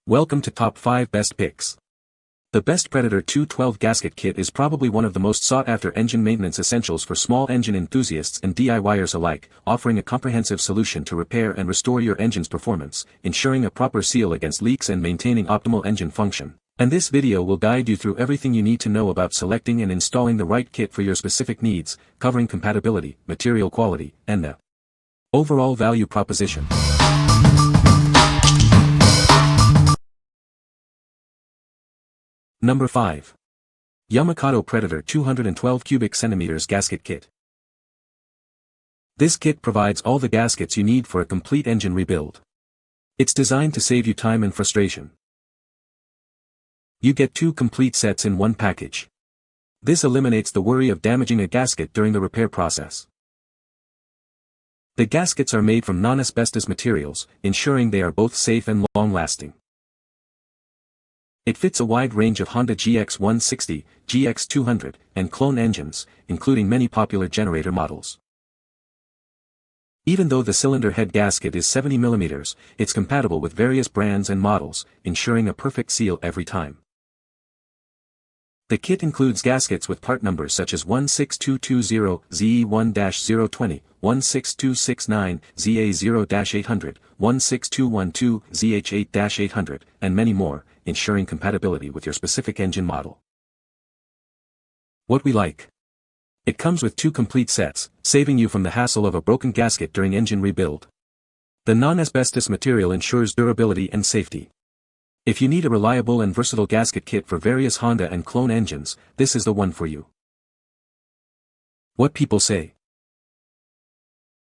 Welcome to Top 5 Best Picks. The Best Predator 212 Gasket Kit is probably one of the most sought-after engine maintenance essentials for small engine enthusiasts and DIYers alike, offering a comprehensive solution to repair and restore your engine's performance, ensuring a proper seal against leaks and maintaining optimal engine function. And this video will guide you through everything you need to know about selecting and installing the right kit for your specific needs, covering compatibility, material quality, and the overall value proposition. Number 5. YAMAKATO Predator 212 cubic centimeters Gasket Kit. This kit provides all the gaskets you need for a complete engine rebuild. It's designed to save you time and frustration. You get 2 complete sets in one package. This eliminates the worry of damaging a gasket during the repair process. The gaskets are made from non-asbestos materials, ensuring they are both safe and long-lasting. It fits a wide range of Honda GX160, GX200, and clone engines, including many popular generator models. Even though the cylinder head gasket is 70 mm, it's compatible with various brands and models, ensuring a perfect seal every time. The kit includes gaskets with part numbers such as 16220 ZE1-020, 16269 ZA0-800, 16212 ZH8-800, and many more, ensuring compatibility with your specific engine model. What we like. It comes with 2 complete sets, saving you from the hassle of a broken gasket during engine rebuild. The non-asbestos material ensures durability and safety. If you need a reliable and versatile gasket kit for various Honda and clone engines, this is the one for you. What people say.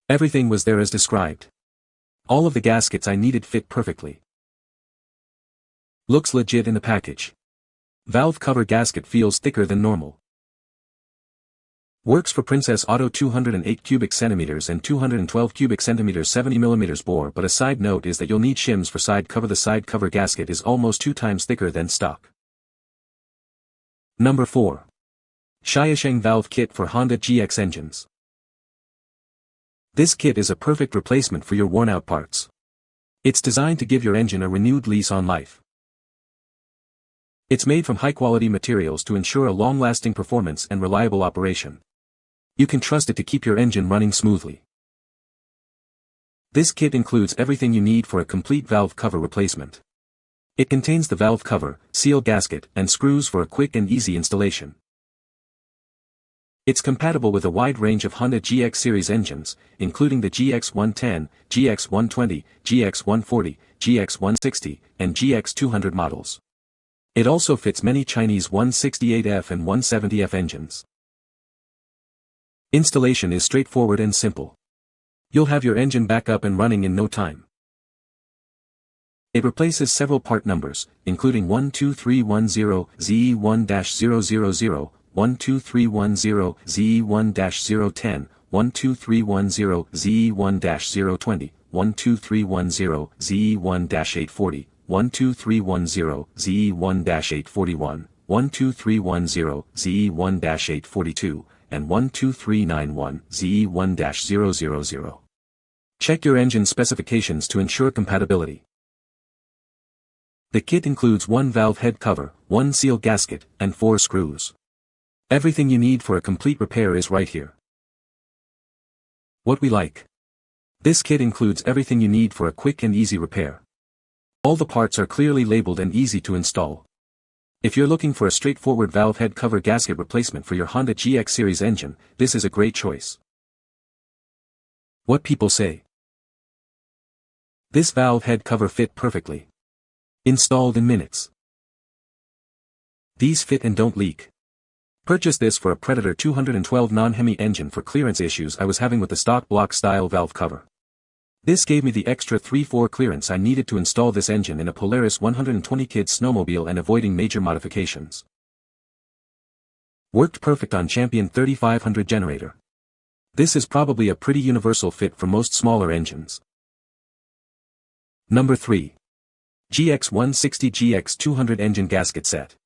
Everything was there as described. All of the gaskets I needed fit perfectly. Looks legit in the package. Valve cover gasket feels thicker than normal. Works for Princess Auto 208 cubic centimeters and 212 cubic centimeters 70 mm bore, but a side note is that you'll need shims for side cover. The side cover gasket is almost 2 times thicker than stock. Number 4. Shiosheng valve kit for Honda GX engines. This kit is a perfect replacement for your worn-out parts. It's designed to give your engine a renewed lease on life. It's made from high-quality materials to ensure a long-lasting performance and reliable operation. You can trust it to keep your engine running smoothly. This kit includes everything you need for a complete valve cover replacement. It contains the valve cover, seal gasket, and screws for a quick and easy installation. It's compatible with a wide range of Honda GX series engines, including the GX110, GX120, GX140, GX160, and GX200 models. It also fits many Chinese 168F and 170F engines. Installation is straightforward and simple. You'll have your engine back up and running in no time. It replaces several part numbers, including 12310 ZE1-000, 12310 ZE1-010, 12310 ZE1-020, 12310 ZE1-840, 12310 ZE1-841, 12310 ZE1-842, and 12391 ZE1-000. Check your engine specifications to ensure compatibility. The kit includes 1 valve head cover, 1 seal gasket, and 4 screws. Everything you need for a complete repair is right here. What we like. This kit includes everything you need for a quick and easy repair. All the parts are clearly labeled and easy to install. If you're looking for a straightforward valve head cover gasket replacement for your Honda GX series engine, this is a great choice. What people say. This valve head cover fit perfectly. Installed in minutes. These fit and don't leak. Purchased this for a Predator 212 non-Hemi engine for clearance issues I was having with the stock block style valve cover. This gave me the extra 3/4 clearance I needed to install this engine in a Polaris 120 kid snowmobile and avoiding major modifications. Worked perfect on Champion 3500 generator. This is probably a pretty universal fit for most smaller engines. Number 3. GX160 GX200 engine gasket set.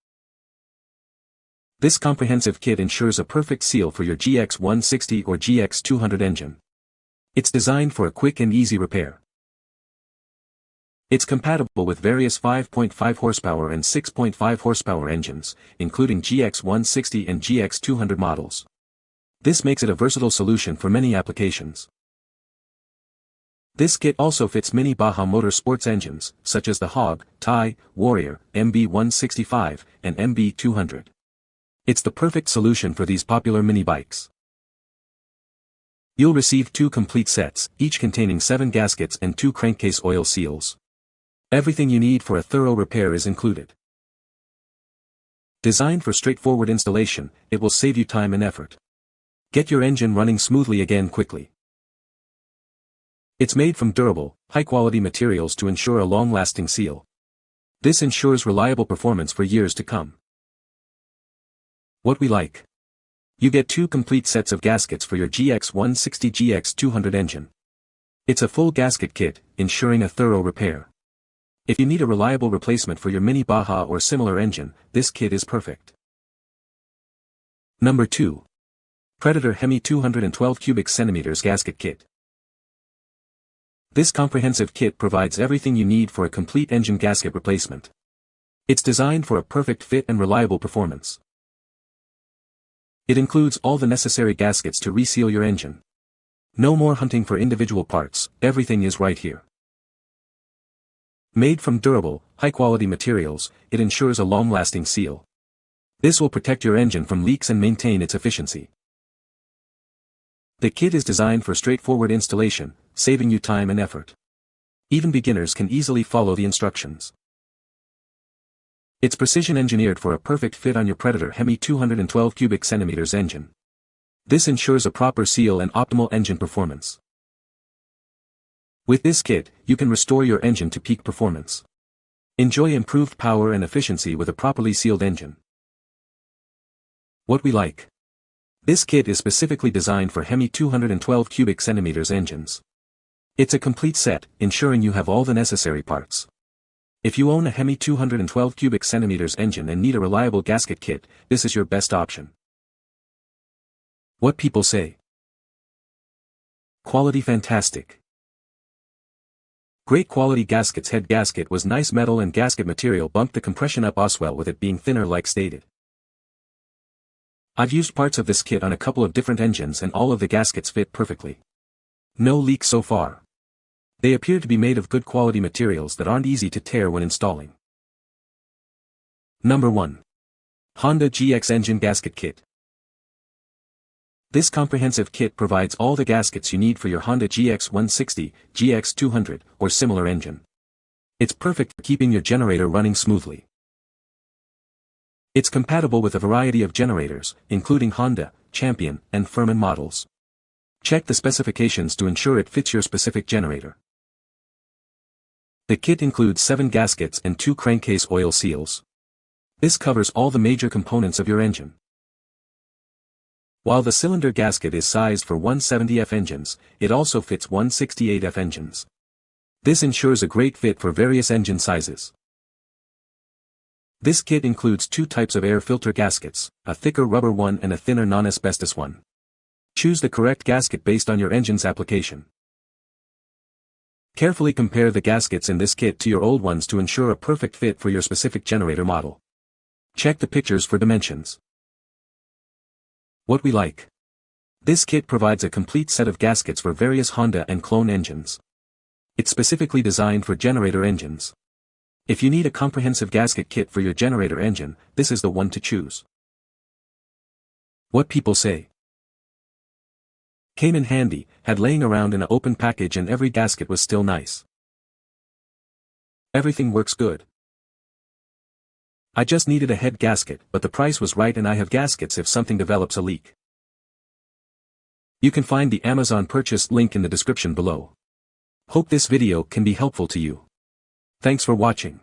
This comprehensive kit ensures a perfect seal for your GX160 or GX200 engine. It's designed for a quick and easy repair. It's compatible with various 5.5 horsepower and 6.5 horsepower engines, including GX160 and GX200 models. This makes it a versatile solution for many applications. This kit also fits many Baja Motorsports engines, such as the Hog, Thai, Warrior, MB165, and MB200. It's the perfect solution for these popular mini bikes. You'll receive 2 complete sets, each containing 7 gaskets and 2 crankcase oil seals. Everything you need for a thorough repair is included. Designed for straightforward installation, it will save you time and effort. Get your engine running smoothly again quickly. It's made from durable, high-quality materials to ensure a long-lasting seal. This ensures reliable performance for years to come. What we like. You get 2 complete sets of gaskets for your GX160 GX200 engine. It's a full gasket kit, ensuring a thorough repair. If you need a reliable replacement for your Mini Baja or similar engine, this kit is perfect. Number 2. Predator Hemi 212 cubic centimeters Gasket Kit. This comprehensive kit provides everything you need for a complete engine gasket replacement. It's designed for a perfect fit and reliable performance. It includes all the necessary gaskets to reseal your engine. No more hunting for individual parts, everything is right here. Made from durable, high-quality materials, it ensures a long-lasting seal. This will protect your engine from leaks and maintain its efficiency. The kit is designed for straightforward installation, saving you time and effort. Even beginners can easily follow the instructions. It's precision engineered for a perfect fit on your Predator Hemi 212 cubic centimeters engine. This ensures a proper seal and optimal engine performance. With this kit, you can restore your engine to peak performance. Enjoy improved power and efficiency with a properly sealed engine. What we like. This kit is specifically designed for Hemi 212 cubic centimeters engines. It's a complete set, ensuring you have all the necessary parts. If you own a Hemi 212 cubic centimeters engine and need a reliable gasket kit, this is your best option. What people say. Quality fantastic. Great quality gaskets. Head gasket was nice metal and gasket material bumped the compression up Oswell with it being thinner like stated. I've used parts of this kit on a couple of different engines and all of the gaskets fit perfectly. No leaks so far. They appear to be made of good quality materials that aren't easy to tear when installing. Number 1. Honda GX Engine Gasket Kit. This comprehensive kit provides all the gaskets you need for your Honda GX160, GX200, or similar engine. It's perfect for keeping your generator running smoothly. It's compatible with a variety of generators, including Honda, Champion, and Furman models. Check the specifications to ensure it fits your specific generator. The kit includes 7 gaskets and 2 crankcase oil seals. This covers all the major components of your engine. While the cylinder gasket is sized for 170F engines, it also fits 168F engines. This ensures a great fit for various engine sizes. This kit includes 2 types of air filter gaskets, a thicker rubber one and a thinner non-asbestos one. Choose the correct gasket based on your engine's application. Carefully compare the gaskets in this kit to your old ones to ensure a perfect fit for your specific generator model. Check the pictures for dimensions. What we like. This kit provides a complete set of gaskets for various Honda and clone engines. It's specifically designed for generator engines. If you need a comprehensive gasket kit for your generator engine, this is the one to choose. What people say. Came in handy, had laying around in an open package and every gasket was still nice. Everything works good. I just needed a head gasket, but the price was right and I have gaskets if something develops a leak. You can find the Amazon purchase link in the description below. Hope this video can be helpful to you. Thanks for watching.